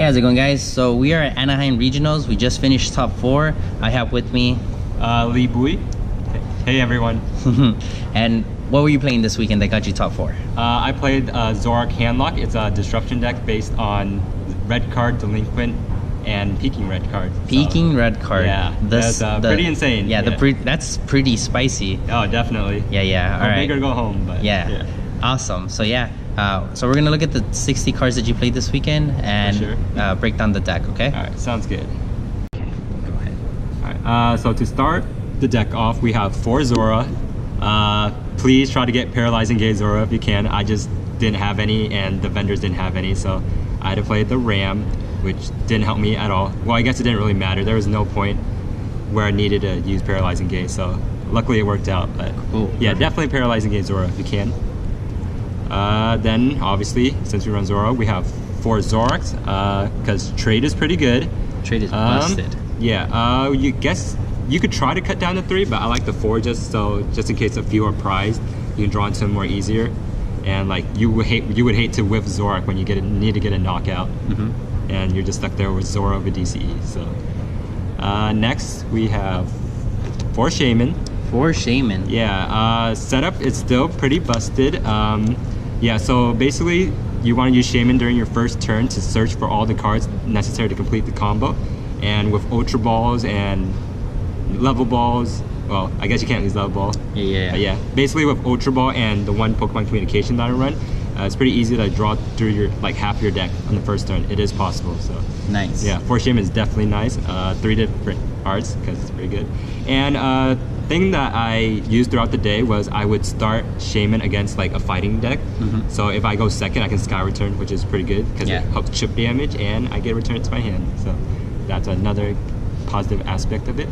Hey, how's it going, guys? So we are at Anaheim Regionals. We just finished top 4. I have with me Lee Bui. Hey everyone. And what were you playing this weekend that got you top 4? I played Zoroark Handlock. It's a disruption deck based on red card, Delinquent, and Peeking red card. Peeking red card. Yeah, that's pretty insane. Yeah, that's pretty spicy. Oh, definitely. Yeah. Go big or go home. But yeah. Awesome. So yeah. So we're gonna look at the 60 cards that you played this weekend and break down the deck, okay? All right, sounds good. Okay, go ahead. All right, so to start the deck off, we have 4 Zora. Please try to get Paralyzing Gaze Zora if you can. I just didn't have any, and the vendors didn't have any, so I had to play the Ram, which didn't help me at all. Well, I guess it didn't really matter. There was no point where I needed to use Paralyzing Gaze, so luckily it worked out. But cool. Yeah, definitely Paralyzing Gaze Zora if you can. Then, obviously, since we run Zora, we have 4 Zoroarks, because trade is pretty good. Trade is busted. Yeah, you could try to cut down to 3, but I like the 4 just in case a few are prized, you can draw into them more easier. And like you would hate to whiff Zoroark when you need to get a knockout, and you're just stuck there with Zora over DCE. So next we have 4 Shaman. 4 Shaman. Yeah, setup is still pretty busted. Yeah, so basically you want to use Shaman during your first turn to search for all the cards necessary to complete the combo. And with Ultra Balls and Level Balls, well, I guess you can't use Level Ball. Yeah. Basically with Ultra Ball and the one Pokemon Communication that I run, it's pretty easy to draw through your half your deck on the first turn. It is possible, so. Nice. Yeah, 4 Shaman is definitely nice. 3 different arts, because it's pretty good. And thing that I used throughout the day was I would start Shaman against like a fighting deck. So if I go second, I can Sky Return, which is pretty good because it helps chip damage and I get returned to my hand. So that's another positive aspect of it.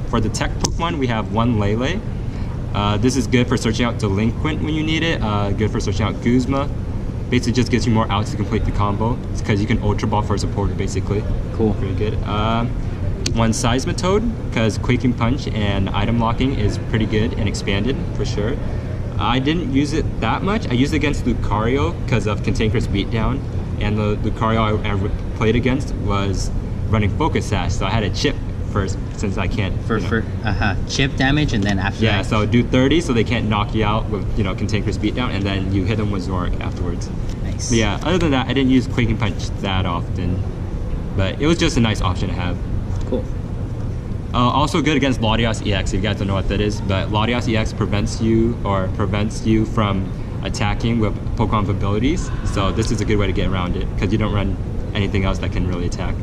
For the tech Pokemon, we have 1 Lele. This is good for searching out Delinquent when you need it. Good for searching out Guzma. Basically just gives you more outs to complete the combo. It's because you can Ultra Ball for a supporter basically. Cool. Pretty good. 1 Seismitoad, because Quaking Punch and item locking is pretty good and expanded for sure. I didn't use it that much. I used it against Lucario because of Cantankerous Beatdown, and the Lucario I played against was running Focus Sash, so I had to chip first since I can't. Chip damage and then after. Yeah, so do 30 so they can't knock you out with Cantankerous Beatdown, and then you hit them with Zoroark afterwards. Nice. But yeah, other than that, I didn't use Quaking Punch that often, but it was just a nice option to have. Cool. Also good against Latias EX, if you guys don't know what that is, but Latias EX prevents you from attacking with Pokemon abilities, so this is a good way to get around it, because you don't run anything else that can really attack.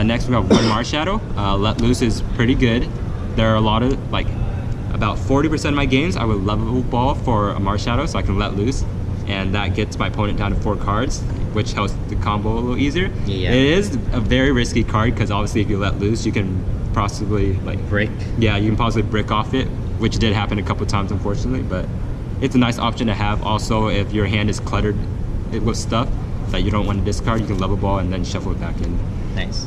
Next we have 1 Marshadow. Let Loose is pretty good. There are a lot of, about 40% of my games I would Level Ball for a Marshadow so I can let loose, and that gets my opponent down to 4 cards, which helps the combo a little easier. Yeah. It is a very risky card because obviously if you let loose, you can possibly brick. Yeah, you can possibly brick off it, which did happen a couple times unfortunately, but it's a nice option to have. Also, if your hand is cluttered with stuff that you don't want to discard, you can Level Ball and then shuffle it back in. Nice.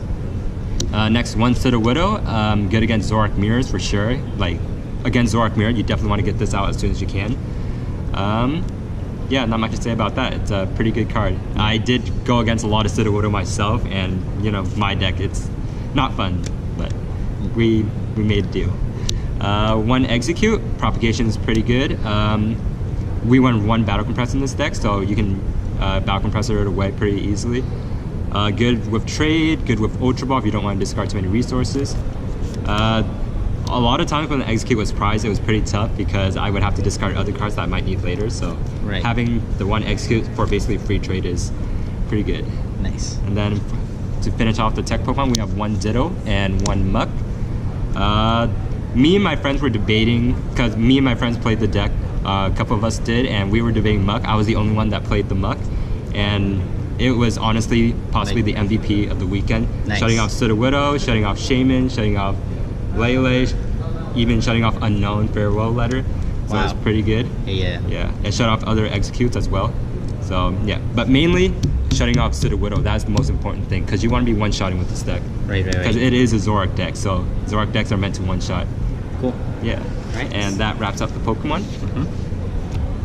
Next, 1 Citawidow. Good against Zoroark Mirrors for sure. Against Zoroark Mirror, you definitely want to get this out as soon as you can. Yeah, not much to say about that. It's a pretty good card. I did go against a lot of Citawidow myself, and my deck, it's not fun, but we made a deal. 1 Execute. Propagation is pretty good. We won 1 Battle Compressor in this deck, so you can Battle Compressor it away pretty easily. Good with trade, good with Ultra Ball if you don't want to discard too many resources. A lot of times when the Execute was prized, it was pretty tough because I would have to discard other cards that I might need later, so having the 1 Execute for basically free trade is pretty good. Nice. And then to finish off the tech Pokemon, we have 1 Ditto and 1 Muck. Me and my friends were debating, because me and my friends played the deck, a couple of us did, and we were debating Muck. I was the only one that played the Muck, and it was honestly possibly the MVP of the weekend. Nice. Shutting off Citawidow, shutting off Shaman, shutting off Lele, even shutting off Unknown Farewell Letter. So it's pretty good. Yeah. And shut off other Executes as well. So yeah, but mainly shutting off Citawidow. That's the most important thing, because you want to be one-shotting with this deck. Right. Because it is a Zoroark deck, so Zoroark decks are meant to one-shot. Cool. Yeah. Right. And that wraps up the Pokemon.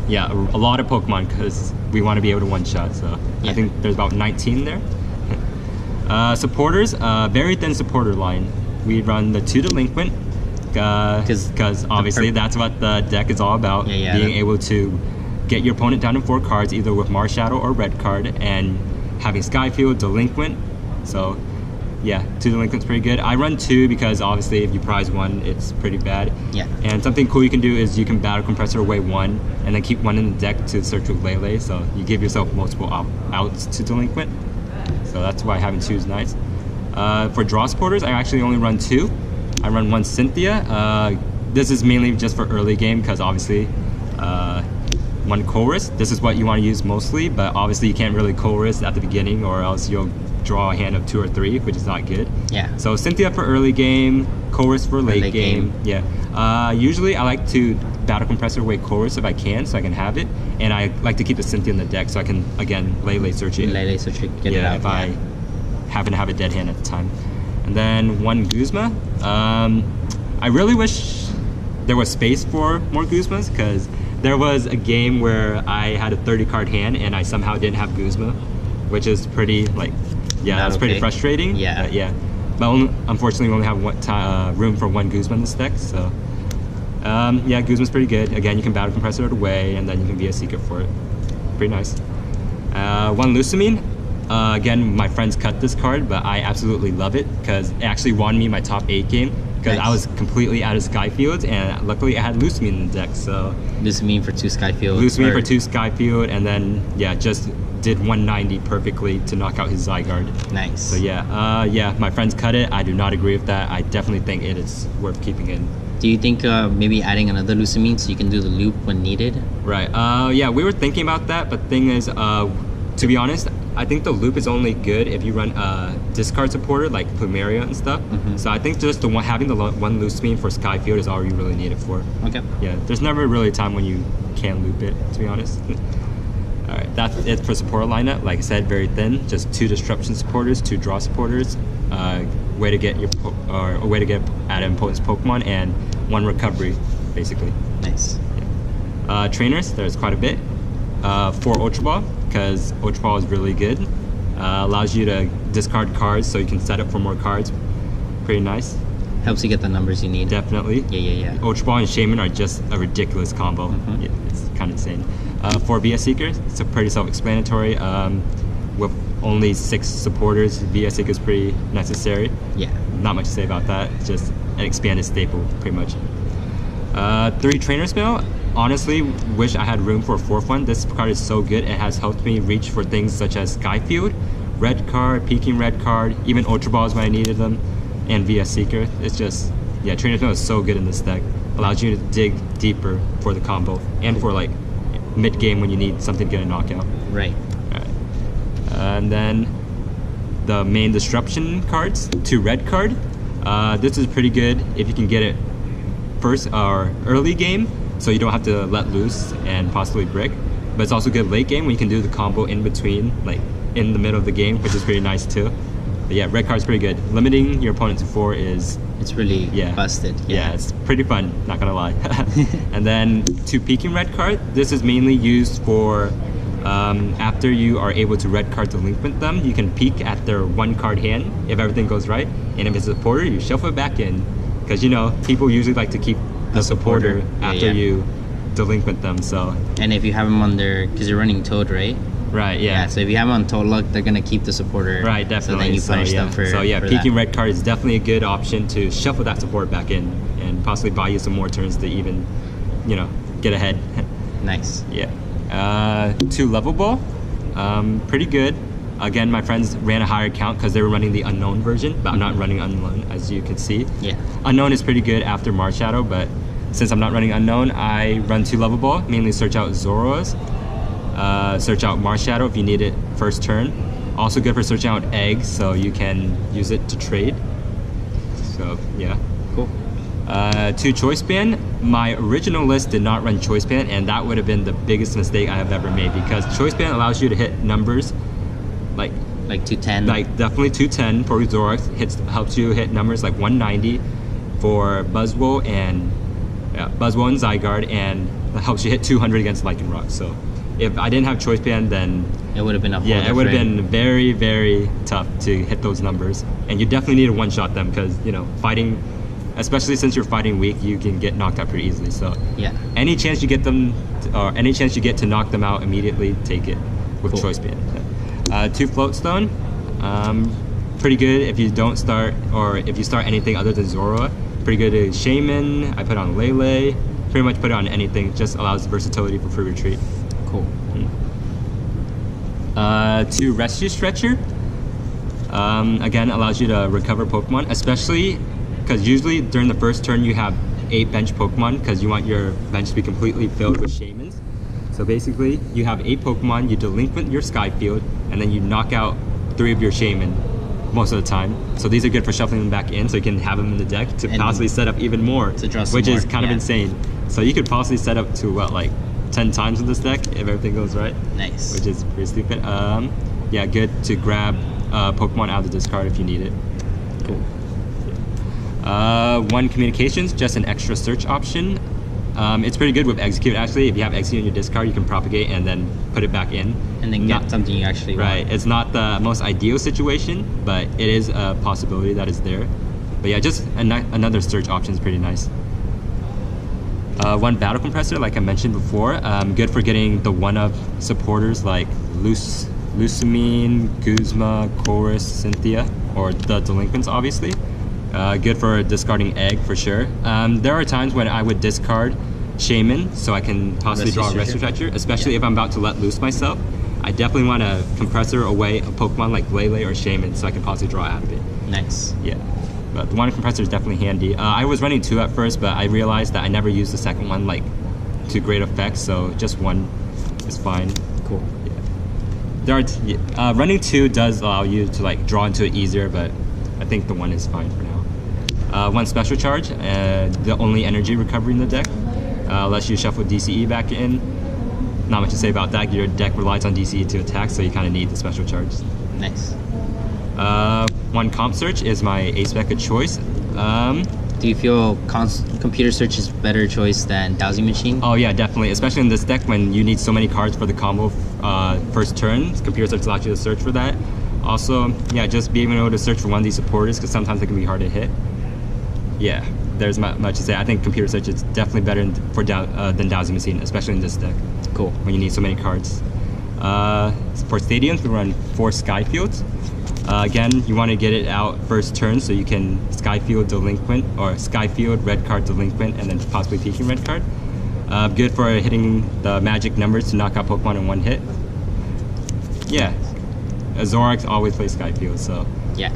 yeah, a lot of Pokemon because we want to be able to one-shot. So Yeah. I think there's about 19 there. Supporters, very thin supporter line. We run the 2 Delinquent because obviously that's what the deck is all about. Being able to get your opponent down to 4 cards, either with Marshadow or red card, and having Skyfield, Delinquent. So yeah, 2 Delinquent's pretty good. I run 2 because obviously if you prize 1, it's pretty bad. Yeah. And something cool you can do is you can Battle Compressor away 1 and then keep 1 in the deck to search with Lele. So you give yourself multiple outs to Delinquent. So that's why having 2 is nice. For draw supporters, I actually only run 2. I run 1 Cynthia. This is mainly just for early game because obviously 1 Chorus. This is what you want to use mostly, but obviously you can't really Chorus at the beginning or else you'll draw a hand of 2 or 3, which is not good. Yeah. So Cynthia for early game, Chorus for late game. Yeah. Usually I like to Battle Compressor away Chorus if I can, so I can have it, and I like to keep the Cynthia in the deck so I can again Lele search it. Lele search it, get it out. If I happen to have a dead hand at the time. And then 1 Guzma. I really wish there was space for more Guzmas because there was a game where I had a 30 card hand and I somehow didn't have Guzma, which is pretty that's pretty frustrating. Yeah. But unfortunately we only have room for 1 Guzma in this deck, so yeah, Guzma's pretty good. Again, you can Battle Compressor it away and then you can be a secret for it. Pretty nice. 1 Lusamine. Again, my friends cut this card, but I absolutely love it because it actually won me my top 8 game because I was completely out of Skyfields, and luckily I had Lusamine in the deck. So Lusamine for 2 Skyfield. Lusamine for 2 Skyfield, and then yeah, just did 190 perfectly to knock out his Zygarde. Nice. So yeah, my friends cut it. I do not agree with that. I definitely think it is worth keeping in. Do you think maybe adding another Lusamine so you can do the loop when needed? Right. Yeah, we were thinking about that, but the thing is, to be honest, I think the loop is only good if you run discard supporter like Plumeria and stuff. So I think just having the 1 Lusamine for Skyfield is all you really need it for. Okay. Yeah, there's never really a time when you can loop it, to be honest. Alright, that's it for supporter lineup. Like I said, very thin. Just 2 Disruption supporters, 2 Draw supporters, way to get a way to get at an opponent's Pokemon, and 1 Recovery, basically. Nice. Yeah. Trainers, there's quite a bit. 4 Ultra Ball, because Ultra Ball is really good. Allows you to discard cards so you can set up for more cards. Pretty nice. Helps you get the numbers you need. Definitely. Yeah. Ultra Ball and Shaman are just a ridiculous combo. Yeah, it's kind of insane. 4 VS Seeker, it's a pretty self-explanatory. With only 6 supporters, VS Seeker is pretty necessary. Yeah. Not much to say about that. It's just an expanded staple, pretty much. 3 Trainer's Mail. Honestly, wish I had room for a 4th one. This card is so good. It has helped me reach for things such as Skyfield, red card, peeking red card, even Ultra Balls when I needed them, and VS Seeker. It's just, yeah, Trainer's Mail is so good in this deck. Allows you to dig deeper for the combo and for like mid game when you need something to get a knockout. Right. Alright. And then the main Disruption cards, 2 red card. This is pretty good if you can get it first or early game, so you don't have to let loose and possibly brick. But it's also good late game when you can do the combo in between, like in the middle of the game, which is pretty nice too. But yeah, red card's pretty good. Limiting your opponent to 4 is... It's really busted. Yeah, it's pretty fun, not gonna lie. And then 2 peeking red card. This is mainly used for after you are able to red card Delinquent them, you can peek at their 1 card hand if everything goes right. And if it's a supporter, you shuffle it back in. Because you know, people usually like to keep the supporter after you Delinquent them, so. And if you have them on their, because you're running Toad, right? Right, yeah. So if you have them on Toad Luck, they're gonna keep the supporter. Right, definitely. So then you punish them for. So yeah, for peeking that. red card is definitely a good option to shuffle that support back in and possibly buy you some more turns to even, you know, get ahead. Nice. Yeah. 2 Level Ball, pretty good. Again, my friends ran a higher count because they were running the Unknown version, but I'm not running Unknown, as you can see. Yeah. Unknown is pretty good after Marshadow, but since I'm not running Unknown, I run 2 Level Ball, mainly search out Zoroark, search out Marshadow if you need it first turn. Also good for searching out eggs, so you can use it to trade. So yeah. Cool. 2 Choice Band. My original list did not run Choice Band, and that would have been the biggest mistake I have ever made, because Choice Band allows you to hit numbers like 210. Like definitely 210 for Zoroark. Helps you hit numbers like 190 for Buzzwole and Yeah, Buzzwole and Zygarde, and that helps you hit 200 against Lycanroc. So if I didn't have Choice Band, then it would have been a whole it would have been very, very tough to hit those numbers. And you definitely need to one-shot them because, you know, fighting, especially since you're fighting weak, you can get knocked out pretty easily. So yeah, any chance you get them, or any chance you get to knock them out immediately, take it with Choice Band. 2 Float Stone, pretty good if you don't start, or if you start anything other than Zoroark. Pretty good at Shaman. I put on Lele. Pretty much put it on anything. Just allows versatility for free retreat. Cool. 2 Rescue Stretcher. Again, allows you to recover Pokemon, especially because usually during the first turn you have 8 bench Pokemon because you want your bench to be completely filled with Shamans. So basically, you have 8 Pokemon, you Deliquent your Sky Field, and then you knock out 3 of your Shaman most of the time. So these are good for shuffling them back in so you can have them in the deck to possibly set up even more, which is kind of insane. So you could possibly set up to what, like 10 times with this deck if everything goes right. Nice. Which is pretty stupid. Yeah, good to grab Pokemon out of the discard if you need it. Cool. 1 Communications, just an extra search option. It's pretty good with Execute actually. If you have Execute in your discard, you can propagate and then put it back in. And then get something you actually want. Right. It's not the most ideal situation, but it is a possibility that is there. But yeah, just another search option is pretty nice. 1 Battle Compressor, like I mentioned before, good for getting the 1-up supporters like Lucamine, Guzma, Chorus, Cynthia, or the Delinquents obviously. Good for discarding Egg for sure. There are times when I would discard Shaman so I can possibly draw a Rescue Stretcher, especially if I'm about to let loose myself. I definitely want to compressor away a Pokemon like Lele or Shaman so I can possibly draw out of it. Nice. Yeah. But the 1 compressor is definitely handy. I was running 2 at first, but I realized that I never used the second one like to great effect, so just 1 is fine. Cool. Yeah. There are running 2 does allow you to like draw into it easier, but I think the 1 is fine for now. 1 Special Charge, the only energy recovery in the deck. Lets you shuffle DCE back in. Not much to say about that. Your deck relies on DCE to attack, so you kind of need the Special Charge. Nice. 1 Comp Search is my ace-spec of choice. Do you feel Computer Search is better choice than Dowsing Machine? Oh yeah, definitely. Especially in this deck when you need so many cards for the combo first turn. Computer Search allows you to search for that. Also, yeah, just being able to search for 1 of these supporters because sometimes they can be hard to hit. Yeah, there's much to say. I think Computer Search is definitely better than Dowsing Machine, especially in this deck. Cool. When you need so many cards. For Stadiums, we run 4 Sky Fields. Again, you want to get it out first turn so you can Skyfield Delinquent, or Skyfield Red Card Delinquent, and then possibly Peeking Red Card. Good for hitting the magic numbers to knock out Pokemon in 1 hit. Yeah, Zoroark always plays Skyfield, so yeah,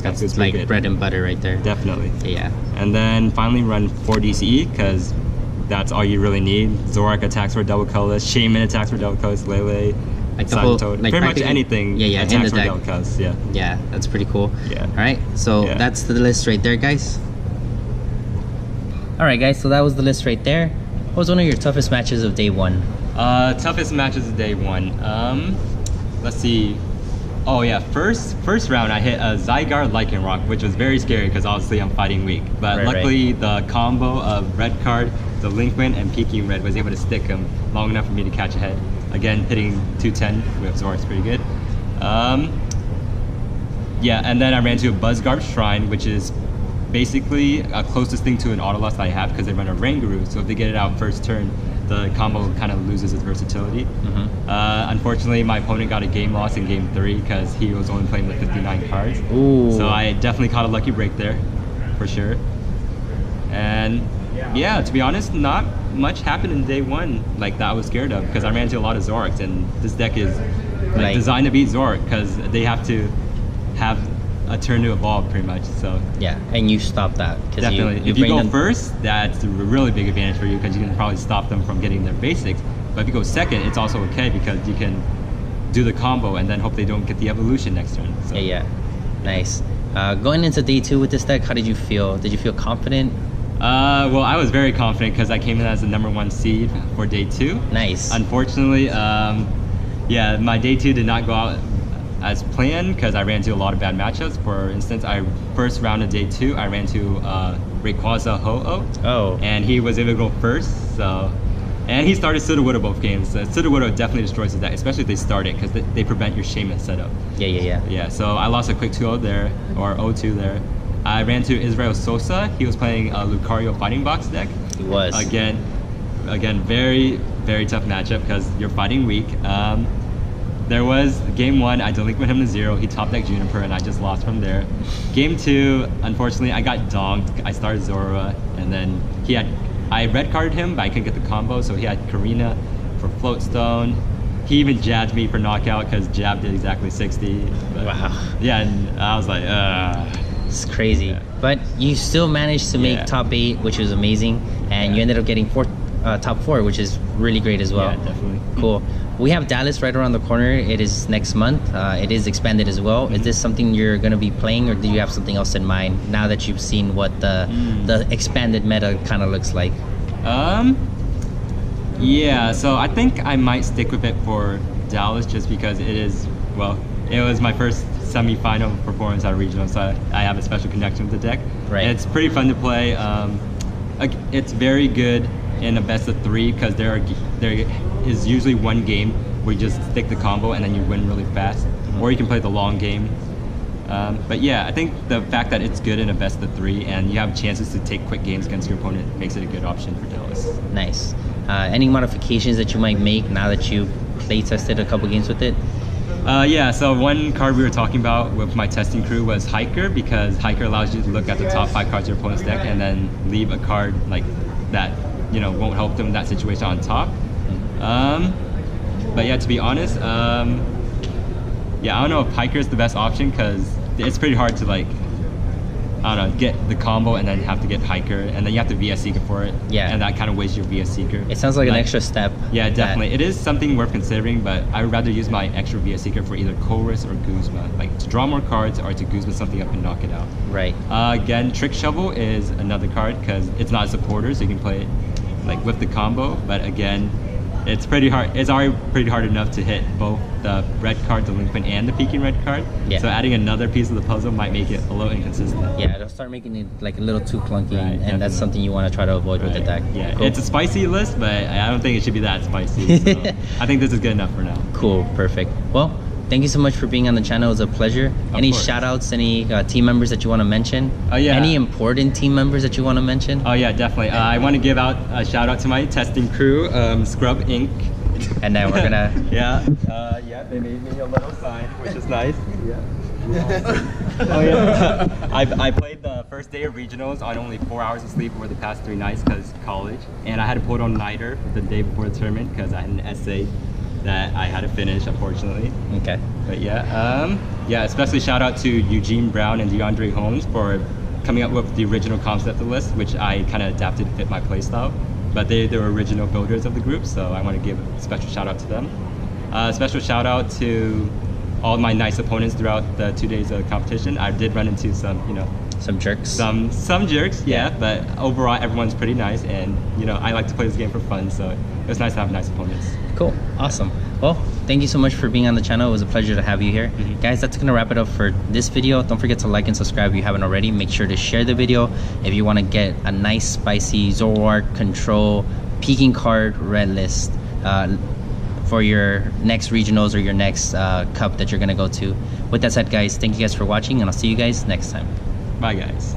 that's like good. Bread and butter right there. Definitely. Yeah. And then finally run 4 DCE because that's all you really need. Zoroark attacks for double colors, Shaman attacks for double colors, Lele. Like the whole, like pretty much anything attacks for double colors. Yeah. Yeah, that's pretty cool. Yeah. All right, so that's the list right there, guys. All right, guys, so that was the list right there. What was one of your toughest matches of day 1? Toughest matches of day 1. Let's see. Oh yeah, first round I hit a Zygarde Lycanroc, which was very scary because obviously I'm fighting weak. But luckily the combo of Red Card, Delinquent, and Peeking Red was able to stick him long enough for me to catch a head. Again, hitting 210 with Zoroark's pretty good. Yeah, and then I ran to a Buzzgarb Shrine, which is basically a closest thing to an Autoloss that I have because they run a Ranguru. So if they get it out first turn, the combo kind of loses its versatility. Unfortunately, my opponent got a game loss in game 3 because he was only playing with 59 cards. Ooh. So I definitely caught a lucky break there, for sure. And yeah, to be honest, not much happened in day 1 like that I was scared of because I ran into a lot of Zoroarks, and this deck is like designed to beat Zoroark because they have to have a turn to evolve pretty much. So yeah, and you stop that. Definitely. If you go first, that's a really big advantage for you because you can probably stop them from getting their basics. But if you go second, it's also okay because you can do the combo and then hope they don't get the evolution next turn. So. Yeah, nice. Going into day 2 with this deck, how did you feel? Did you feel confident? Well, I was very confident because I came in as the #1 seed for day 2. Nice. Unfortunately, yeah, my day 2 did not go out as planned because I ran into a lot of bad matchups. For instance, first round of day 2, I ran to Rayquaza Ho-Oh. Oh. And he was able to go first, so... And he started Sudowoodo both games. Sudowoodo definitely destroys the deck, especially if they start it, because they prevent your Shaman setup. Yeah. Yeah, so I lost a quick 2-0 there, or 0-2 there. I ran to Israel Sosa. He was playing a Lucario Fighting Box deck. He was. Again, very, very tough matchup because you're fighting weak. There was game 1, I delinquent him to 0. He top decked Juniper, and I just lost from there. Game 2, unfortunately, I got donked. I started Zora, and then I red carded him, but I couldn't get the combo, so he had Karina for Floatstone. He even jabbed me for knockout because jab did exactly 60. But wow. Yeah, and I was like, It's crazy. Yeah. But you still managed to make top 8, which was amazing, and you ended up getting top 4, which is really great as well. Yeah, definitely. Cool. We have Dallas right around the corner. It is next month. It is expanded as well. Is this something you're going to be playing, or do you have something else in mind now that you've seen what the expanded meta kind of looks like? Yeah, so I think I might stick with it for Dallas just because it was my first semi-final performance at regional, so I have a special connection with the deck. Right. And it's pretty fun to play. It's very good in a best of 3 because there is usually one game where you just stick the combo and then you win really fast, or you can play the long game. But yeah, I think the fact that it's good in a best of 3 and you have chances to take quick games against your opponent makes it a good option for Dallas. Nice. Any modifications that you might make now that you play tested a couple games with it? Yeah, so one card we were talking about with my testing crew was Hiker, because Hiker allows you to look at the top 5 cards of your opponent's deck and then leave a card like that, won't help them in that situation on top. But yeah, to be honest, yeah, I don't know if Hiker is the best option because it's pretty hard to get the combo and then have to get Hiker, and then you have to VS Seeker for it. Yeah. And that kind of wastes your VS Seeker. It sounds like an extra step. Yeah, definitely. It is something worth considering, but I would rather use my extra VS Seeker for either Chorus or Guzma, to draw more cards or to Guzma something up and knock it out. Right. Again, Trick Shovel is another card because it's not a supporter, so you can play it with the combo, but again, it's pretty hard. It's already pretty hard enough to hit both the red card, Delinquent, and the peeking red card. Yeah. So adding another piece of the puzzle might make it a little inconsistent. Yeah, it'll start making it a little too clunky, Right, and definitely. that's something you want to try to avoid with the deck. Yeah, Cool. It's a spicy list, but I don't think it should be that spicy. So I think this is good enough for now. Cool, perfect. Well, thank you so much for being on the channel. It was a pleasure. Any course. shout outs, any team members that you want to mention? Oh, yeah. Any important team members that you want to mention? Oh yeah, definitely. I want to give out a shout out to my testing crew, Scrub Inc. And then we're gonna yeah, they made me a little sign, which is nice. Yeah. Oh yeah. I played the first day of regionals on only 4 hours of sleep over the past 3 nights because college, and I had to put on nighter the day before the tournament because I had an essay that I had to finish, unfortunately. Okay. But yeah, especially shout out to Eugene Brown and DeAndre Holmes for coming up with the original concept list, which I kind of adapted to fit my playstyle. But they were original builders of the group, so I want to give a special shout out to them. Special shout out to all my nice opponents throughout the 2 days of competition. I did run into some jerks. Some jerks, yeah. But overall, everyone's pretty nice, and I like to play this game for fun, so it was nice to have nice opponents. Cool, awesome. Well, thank you so much for being on the channel. It was a pleasure to have you here. Guys, that's gonna wrap it up for this video. Don't forget to like and subscribe if you haven't already. Make sure to share the video if you want to get a nice spicy Zoroark control peeking card red list for your next regionals or your next cup that you're gonna go to. With that said, guys, thank you guys for watching, and I'll see you guys next time. Bye guys.